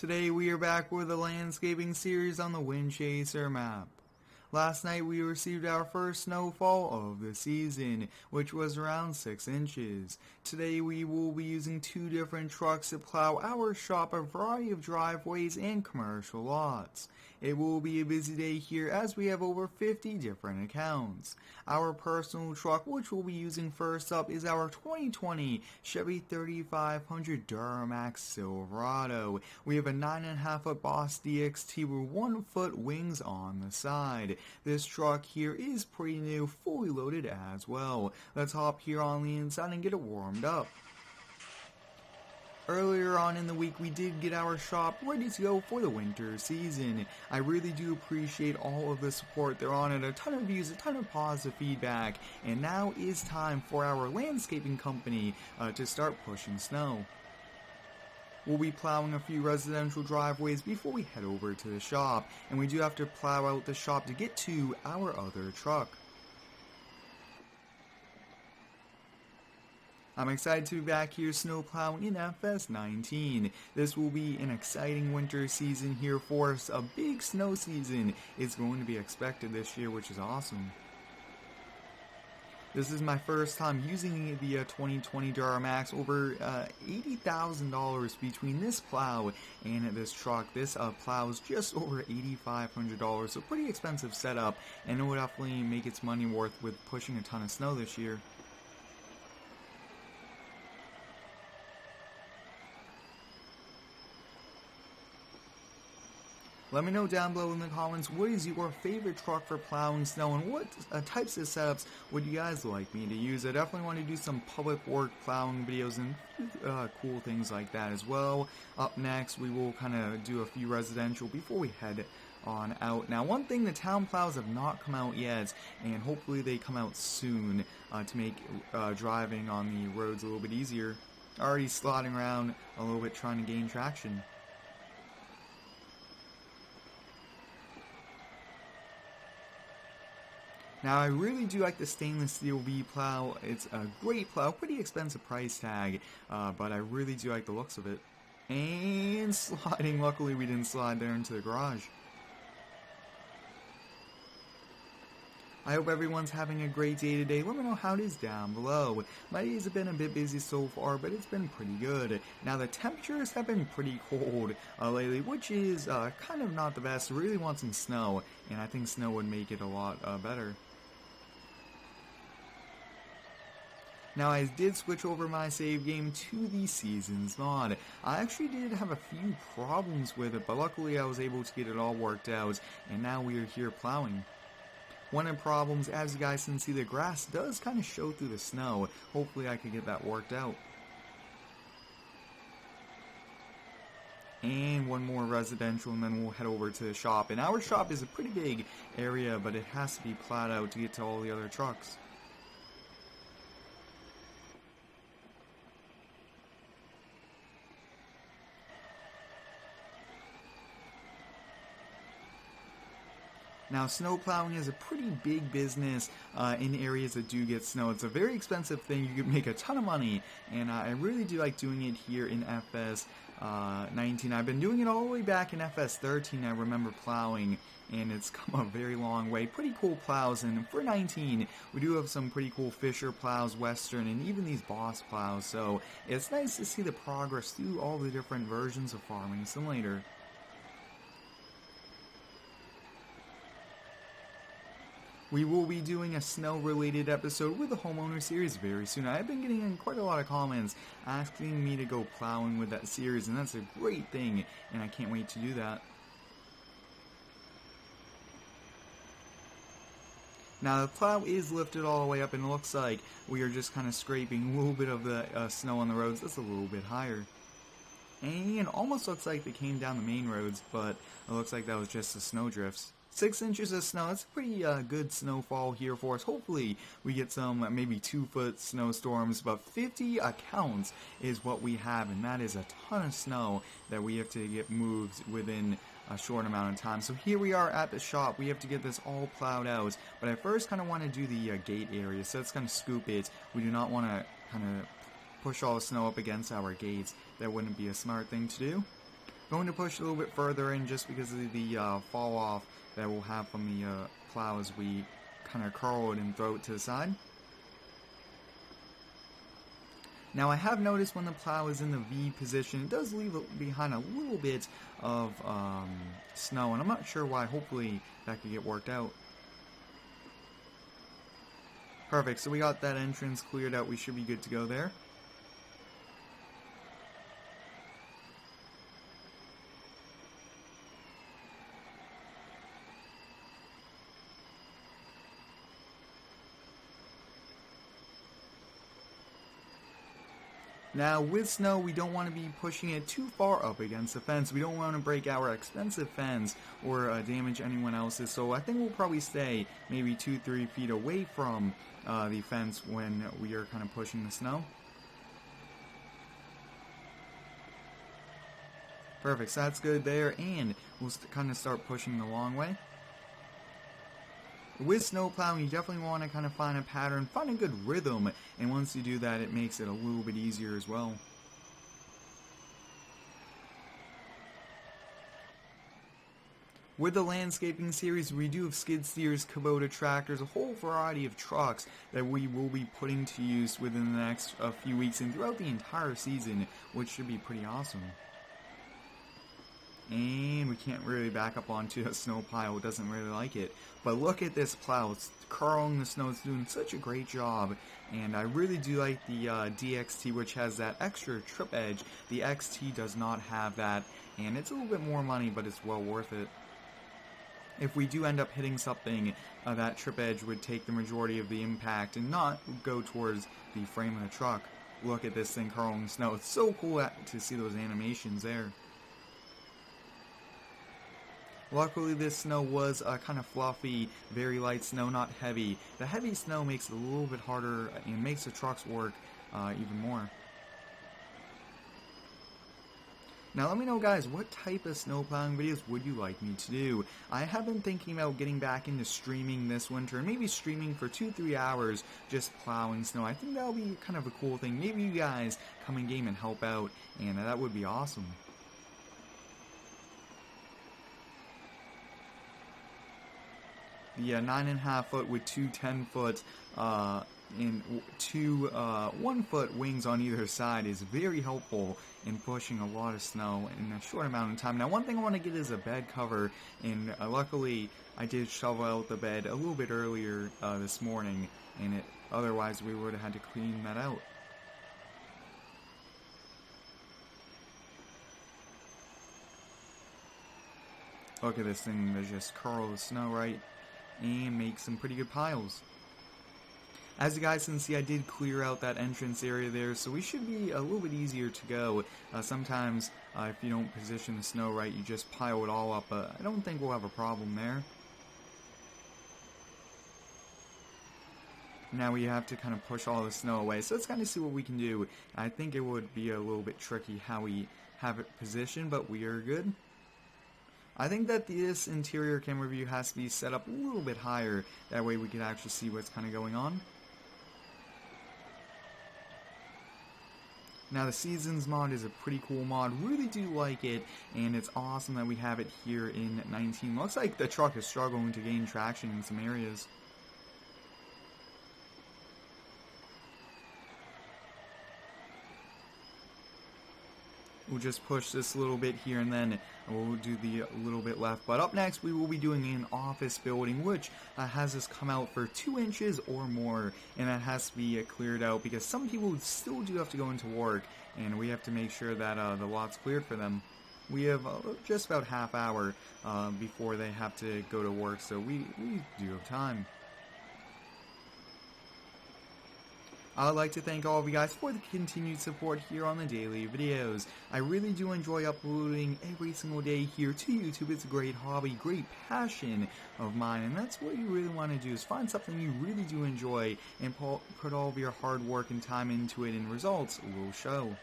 Today we are back with a landscaping series on the Wind Chaser map. Last night we received our first snowfall of the season, which was around 6 inches. Today we will be using two different trucks to plow our shop a variety of driveways and commercial lots. It will be a busy day here as we have over 50 different accounts. Our personal truck, which we'll be using first up, is our 2020 Chevy 3500 Duramax Silverado. We have a 9.5 foot Boss DXT with 1 foot wings on the side. This truck here is pretty new, fully loaded as well. Let's hop here on the inside and get it warmed up. Earlier on in the week, we did get our shop ready to go for the winter season. I really do appreciate all of the support they're on it, a ton of views, a ton of positive feedback, and now is time for our landscaping company to start pushing snow. We'll be plowing a few residential driveways before we head over to the shop, and we do have to plow out the shop to get to our other truck. I'm excited to be back here snow plowing in FS19. This will be an exciting winter season here for us. A big snow season is going to be expected this year, which is awesome. This is my first time using the 2020 Duramax. Over $80,000 between this plow and this truck. This plows just over $8,500, so pretty expensive setup, and it will definitely make its money worth with pushing a ton of snow this year. Let me know down below in the comments, what is your favorite truck for plowing snow, and what types of setups would you guys like me to use? I definitely want to do some public work plowing videos and cool things like that as well. Up next, we will kind of do a few residential before we head on out. Now, one thing, the town plows have not come out yet, and hopefully they come out soon to make driving on the roads a little bit easier. Already sliding around a little bit trying to gain traction. Now, I really do like the stainless steel V-Plow. It's a great plow, pretty expensive price tag, but I really do like the looks of it. And sliding, luckily we didn't slide there into the garage. I hope everyone's having a great day today. Let me know how it is down below. My days have been a bit busy so far, but it's been pretty good. Now, the temperatures have been pretty cold lately, which is kind of not the best. I really want some snow, and I think snow would make it a lot better. Now, I did switch over my save game to the Seasons mod. I actually did have a few problems with it, but luckily I was able to get it all worked out, and now we are here plowing. One of the problems, as you guys can see, the grass does kind of show through the snow. Hopefully I can get that worked out. And one more residential, and then we'll head over to the shop. And our shop is a pretty big area, but it has to be plowed out to get to all the other trucks. Now, snow plowing is a pretty big business in areas that do get snow. It's a very expensive thing. You can make a ton of money, and I really do like doing it here in FS19. I've been doing it all the way back in FS13. I remember plowing, and it's come a very long way. Pretty cool plows, and for 19, we do have some pretty cool Fisher plows, Western, and even these Boss plows. So it's nice to see the progress through all the different versions of Farming Simulator. We will be doing a snow-related episode with the Homeowner series very soon. I've been getting in quite a lot of comments asking me to go plowing with that series, and that's a great thing, and I can't wait to do that. Now, the plow is lifted all the way up, and it looks like we are just kind of scraping a little bit of the snow on the roads. That's a little bit higher. And almost looks like they came down the main roads, but it looks like that was just the snow drifts. 6 inches of snow. That's a pretty good snowfall here for us. Hopefully we get some maybe 2-foot snowstorms, but 50 accounts is what we have, and that is a ton of snow that we have to get moved within a short amount of time. So here we are at the shop. We have to get this all plowed out, but I first kind of want to do the gate area, so let's kind of scoop it. We do not want to kind of push all the snow up against our gates. That wouldn't be a smart thing to do. Going to push a little bit further in just because of the fall off that we'll have from the plow as we kind of curl it and throw it to the side. Now I have noticed when the plow is in the V position, it does leave behind a little bit of snow, and I'm not sure why. Hopefully that could get worked out. Perfect, so we got that entrance cleared out. We should be good to go there. Now, with snow, we don't want to be pushing it too far up against the fence. We don't want to break our expensive fence or damage anyone else's. So I think we'll probably stay maybe 2-3 feet away from the fence when we are kind of pushing the snow. Perfect, so that's good there, and we'll kind of start pushing the long way. With snow plowing, you definitely want to kind of find a pattern, find a good rhythm, and once you do that, it makes it a little bit easier as well. With the landscaping series, we do have skid steers, Kubota tractors, a whole variety of trucks that we will be putting to use within the next few weeks and throughout the entire season, which should be pretty awesome. And we can't really back up onto a snow pile, it doesn't really like it. But look at this plow, it's curling the snow, it's doing such a great job. And I really do like the DXT, which has that extra trip edge. The XT does not have that, and it's a little bit more money, but it's well worth it. If we do end up hitting something, that trip edge would take the majority of the impact and not go towards the frame of the truck. Look at this thing curling snow, it's so cool to see those animations there. Luckily, this snow was kind of fluffy, very light snow, not heavy. The heavy snow makes it a little bit harder and makes the trucks work even more. Now let me know, guys, what type of snow plowing videos would you like me to do? I have been thinking about getting back into streaming this winter, and maybe streaming for 2-3 hours, just plowing snow. I think that would be kind of a cool thing. Maybe you guys come in game and help out, and that would be awesome. The 9.5 foot with two 10 foot and two 1 foot wings on either side is very helpful in pushing a lot of snow in a short amount of time. Now, one thing I want to get is a bed cover, and luckily I did shovel out the bed a little bit earlier this morning, and otherwise we would have had to clean that out. Look at this thing, there's just curl the snow right and make some pretty good piles. As you guys can see, I did clear out that entrance area there, so we should be a little bit easier to go. Sometimes if you don't position the snow right, you just pile it all up, but I don't think we'll have a problem there. Now we have to kind of push all the snow away, so let's kind of see what we can do. I think it would be a little bit tricky how we have it positioned, but we are good. I think that this interior camera view has to be set up a little bit higher, that way we can actually see what's kind of going on. Now the Seasons mod is a pretty cool mod, really do like it, and it's awesome that we have it here in 19. Looks like the truck is struggling to gain traction in some areas. We'll just push this a little bit here and then we'll do the little bit left. But up next we will be doing an office building, which has us come out for 2 inches or more, and that has to be cleared out because some people still do have to go into work, and we have to make sure that the lot's cleared for them. We have just about half hour before they have to go to work, so we do have time. I'd like to thank all of you guys for the continued support here on the daily videos. I really do enjoy uploading every single day here to YouTube. It's a great hobby, great passion of mine, and that's what you really want to do, is find something you really do enjoy and put all of your hard work and time into it, and results will show.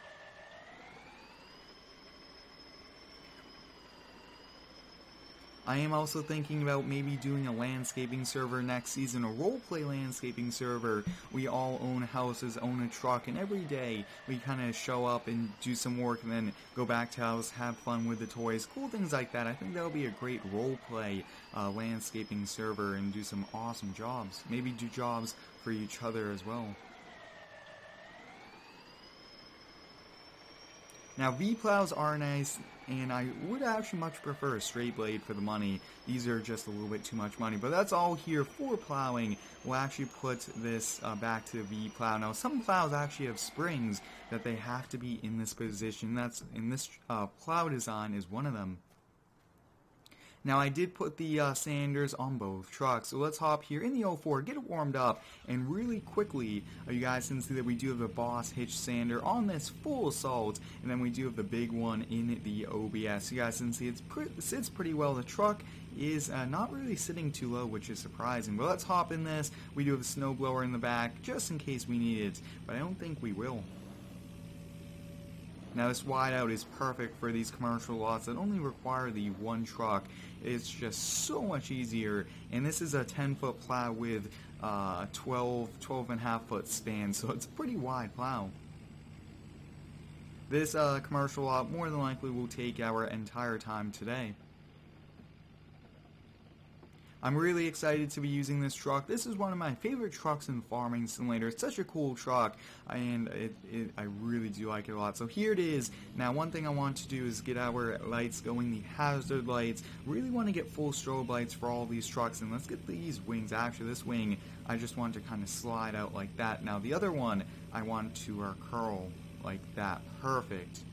I am also thinking about maybe doing a landscaping server next season, a roleplay landscaping server. We all own houses, own a truck, and every day we kind of show up and do some work and then go back to house, have fun with the toys, cool things like that. I think that would be a great roleplay landscaping server and do some awesome jobs. Maybe do jobs for each other as well. Now, V-plows are nice, and I would actually much prefer a straight blade for the money. These are just a little bit too much money, but that's all here for plowing. We'll actually put this back to the V-plow. Now, some plows actually have springs that they have to be in this position. That's in this plow design is one of them. Now, I did put the sanders on both trucks, so let's hop here in the 04, get it warmed up, and really quickly, you guys can see that we do have the Boss Hitch sander on this full assault, and then we do have the big one in the OBS. You guys can see it sits pretty well. The truck is not really sitting too low, which is surprising, but let's hop in this. We do have a snowblower in the back, just in case we need it, but I don't think we will. Now, this wideout is perfect for these commercial lots that only require the one truck. It's just so much easier, and this is a 10-foot plow with 12.5 foot span, so it's a pretty wide plow. This commercial lot more than likely will take our entire time today. I'm really excited to be using this truck. This is one of my favorite trucks in Farming Simulator. It's such a cool truck, and I really do like it a lot. So here it is. Now, one thing I want to do is get our lights going, the hazard lights. Really want to get full strobe lights for all these trucks, and let's get these wings. Actually, this wing, I just want to kind of slide out like that. Now, the other one, I want to curl like that. Perfect.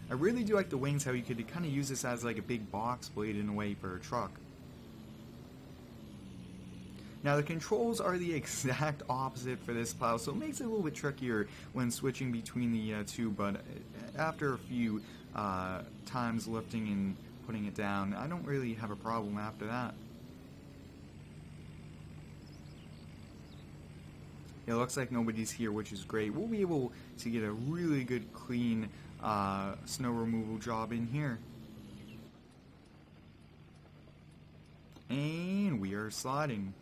I really do like the wings, how you could kind of use this as like a big box blade in a way for a truck. Now, the controls are the exact opposite for this plow, so it makes it a little bit trickier when switching between the two, but after a few times lifting and putting it down, I don't really have a problem after that. It looks like nobody's here, which is great. We'll be able to get a really good, clean snow removal job in here. And we are sliding.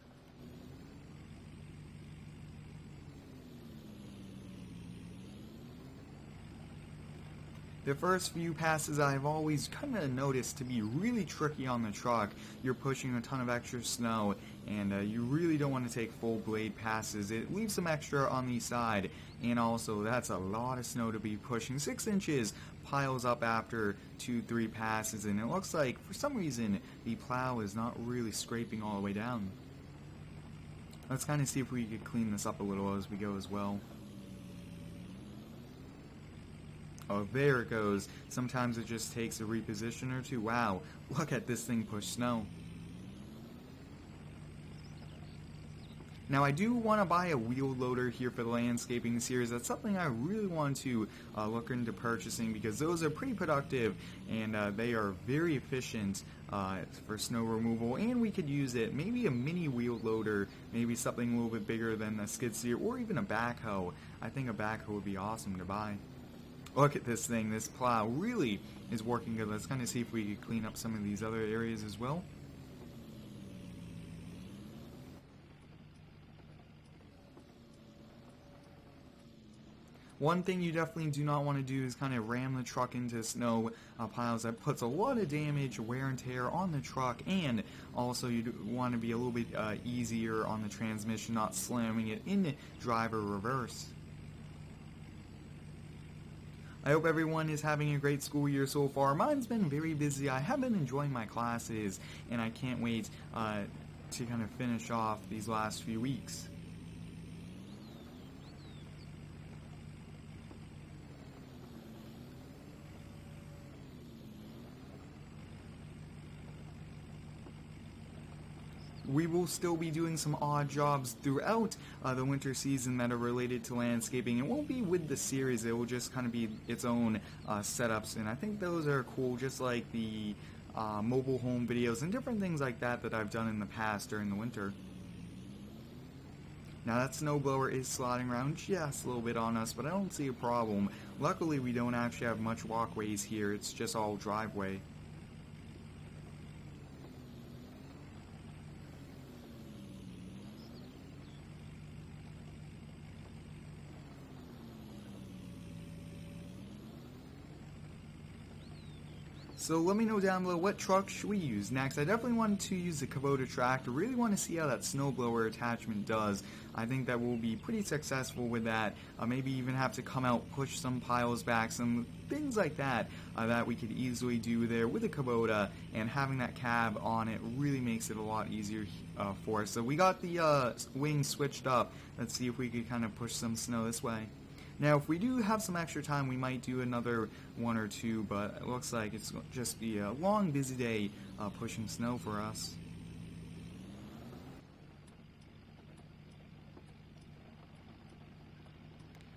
The first few passes I've always kind of noticed to be really tricky on the truck. You're pushing a ton of extra snow, and you really don't want to take full blade passes. It leaves some extra on the side, and also that's a lot of snow to be pushing. 6 inches piles up after 2-3 passes, and it looks like for some reason the plow is not really scraping all the way down. Let's kind of see if we could clean this up a little as we go as well. Oh, there it goes. Sometimes it just takes a reposition or two. Wow, look at this thing push snow. Now, I do want to buy a wheel loader here for the landscaping series. That's something I really want to look into purchasing, because those are pretty productive, and they are very efficient for snow removal, and we could use it. Maybe a mini wheel loader, maybe something a little bit bigger than a skid steer, or even a backhoe. I think a backhoe would be awesome to buy. Look at this thing. This plow really is working good. Let's kind of see if we could clean up some of these other areas as well. One thing you definitely do not want to do is kind of ram the truck into snow piles. That puts a lot of damage, wear and tear on the truck, and also you want to be a little bit easier on the transmission, not slamming it in drive or reverse. I hope everyone is having a great school year so far. Mine's been very busy. I have been enjoying my classes, and I can't wait to kind of finish off these last few weeks. We will still be doing some odd jobs throughout the winter season that are related to landscaping. It won't be with the series, it will just kind of be its own setups, and I think those are cool, just like the mobile home videos and different things like that that I've done in the past during the winter. Now, that snowblower is sliding around just a little bit on us, but I don't see a problem. Luckily, we don't actually have much walkways here, it's just all driveway. So let me know down below, what truck should we use next. I definitely wanted to use the Kubota tractor. Really want to see how that snowblower attachment does. I think that we'll be pretty successful with that. Maybe even have to come out, push some piles back, some things like that that we could easily do there with the Kubota, and having that cab on it really makes it a lot easier for us. So we got the wings switched up. Let's see if we could kind of push some snow this way. Now, if we do have some extra time, we might do another one or two, but it looks like it's just be a long, busy day pushing snow for us.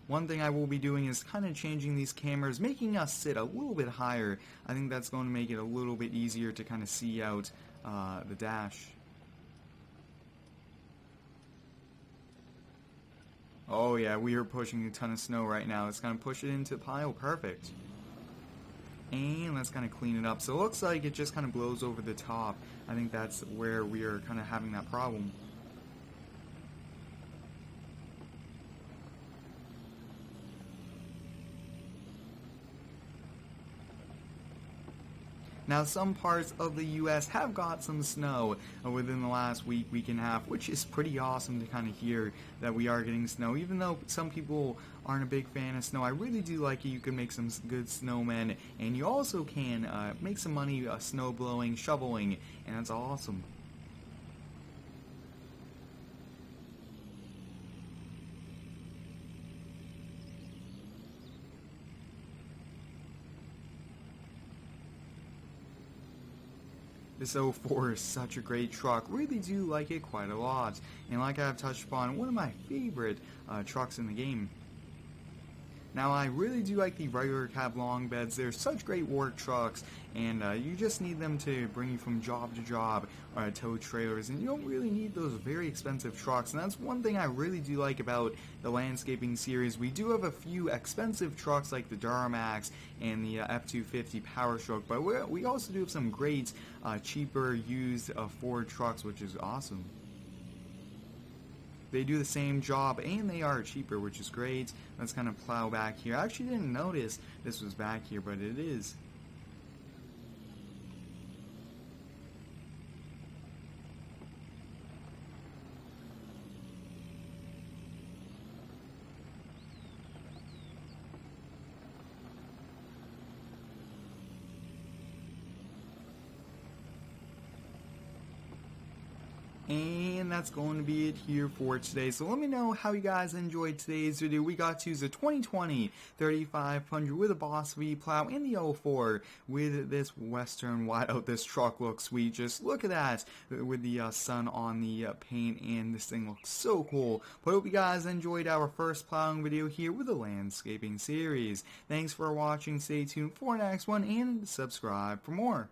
One thing I will be doing is kind of changing these cameras, making us sit a little bit higher. I think that's going to make it a little bit easier to kind of see out the dash. Oh yeah, we are pushing a ton of snow right now. Let's kind of push it into the pile. Perfect. And let's kind of clean it up. So it looks like it just kind of blows over the top. I think that's where we are kind of having that problem. Now, some parts of the U.S. have got some snow within the last week, week and a half, which is pretty awesome to kind of hear that we are getting snow. Even though some people aren't a big fan of snow, I really do like it. You can make some good snowmen, and you also can make some money snow blowing, shoveling, and that's awesome. This 04 is such a great truck. Really do like it quite a lot. And like I've touched upon, one of my favorite trucks in the game. Now, I really do like the regular cab long beds. They're such great work trucks, and you just need them to bring you from job to job, or tow trailers, and you don't really need those very expensive trucks. And that's one thing I really do like about the landscaping series. We do have a few expensive trucks like the Duramax and the F350 Power Stroke, but we also do have some great, cheaper used Ford trucks, which is awesome. They do the same job and they are cheaper, which is great. Let's kind of plow back here. I actually didn't notice this was back here, but it is. And that's going to be it here for today. So let me know how you guys enjoyed today's video. We got to use the 2020 3500 with a Boss V plow and the 04 with this Western whiteout. This truck looks sweet. Just look at that with the sun on the paint, and this thing looks so cool. But I hope you guys enjoyed our first plowing video here with the landscaping series. Thanks for watching. Stay tuned for the next one and subscribe for more.